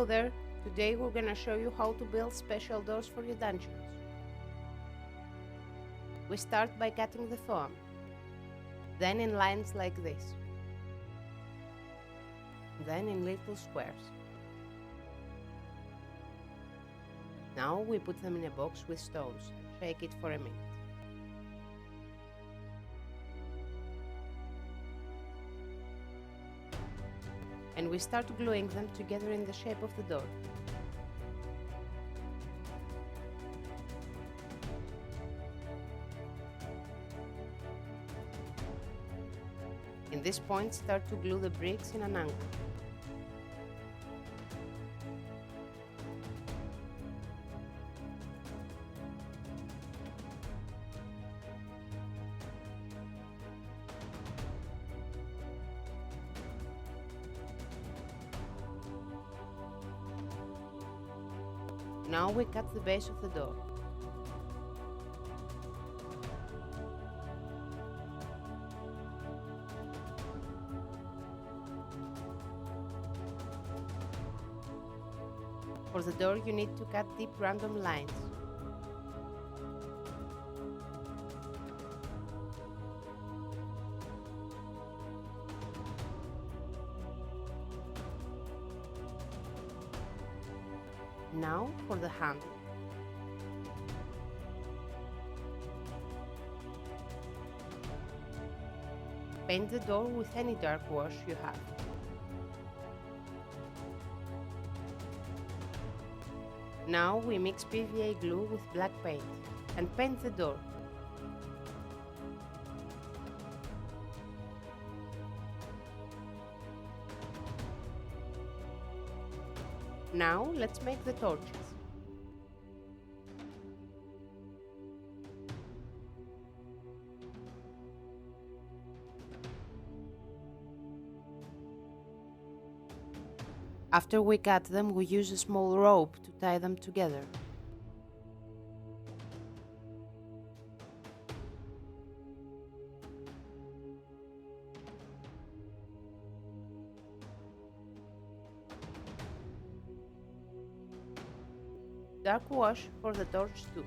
Hello there! Today we're gonna show you how to build special doors for your dungeons. We start by cutting the foam, then in lines like this, then in little squares. Now we put them in a box with stones and shake it for a minute. And we start gluing them together in the shape of the door. In this point, start to glue the bricks in an angle. Now we cut the base of the door. For the door you need to cut deep random lines. Now for the handle. Paint the door with any dark wash you have. Now we mix PVA glue with black paint and paint the door. Now let's make the torches. After we cut them, we use a small rope to tie them together. Dark wash for the torch too.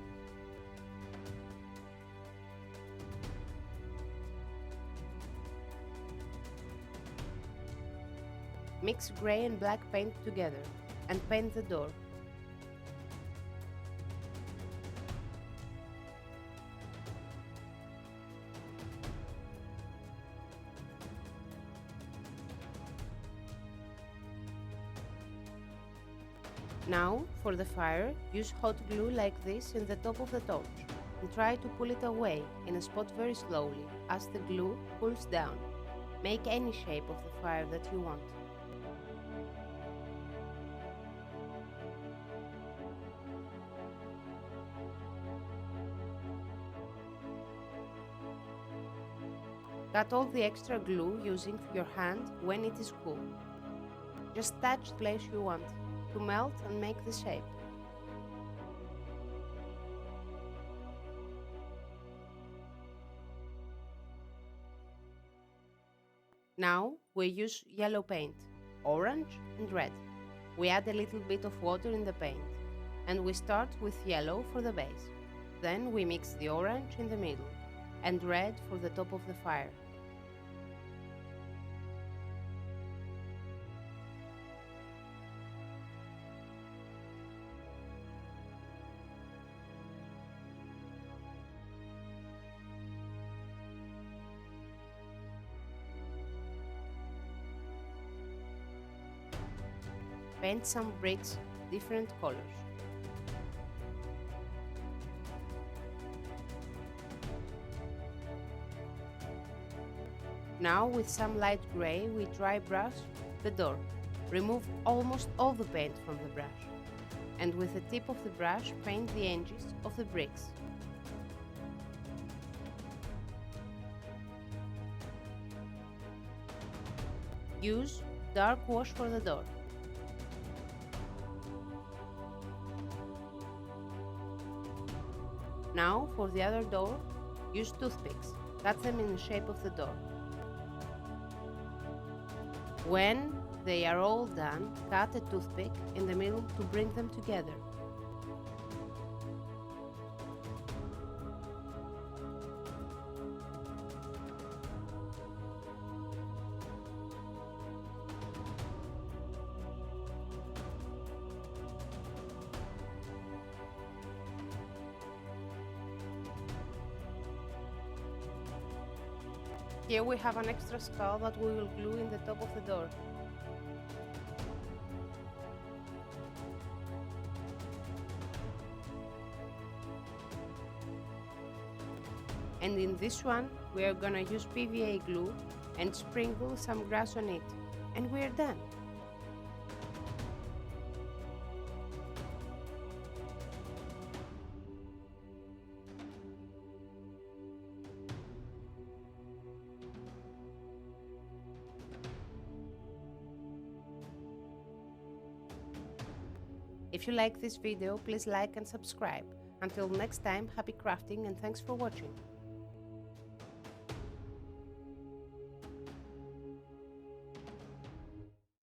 Mix grey and black paint together and paint the door. Now, for the fire, use hot glue like this in the top of the torch and try to pull it away in a spot very slowly as the glue cools down. Make any shape of the fire that you want. Cut all the extra glue using your hand when it is cool. Just touch the place you want to melt and make the shape. Now we use yellow paint, orange and red. We add a little bit of water in the paint and we start with yellow for the base. Then we mix the orange in the middle and red for the top of the fire. Paint some bricks different colors. Now with some light grey we dry brush the door. Remove almost all the paint from the brush and with the tip of the brush paint the edges of the bricks. Use dark wash for the door. Now for the other door, use toothpicks. Cut them in the shape of the door. When they are all done, cut a toothpick in the middle to bring them together. Here we have an extra skull that we will glue in the top of the door. And in this one, we are gonna use PVA glue and sprinkle some grass on it. And we're done! If you like this video, please like and subscribe. Until next time, happy crafting and thanks for watching.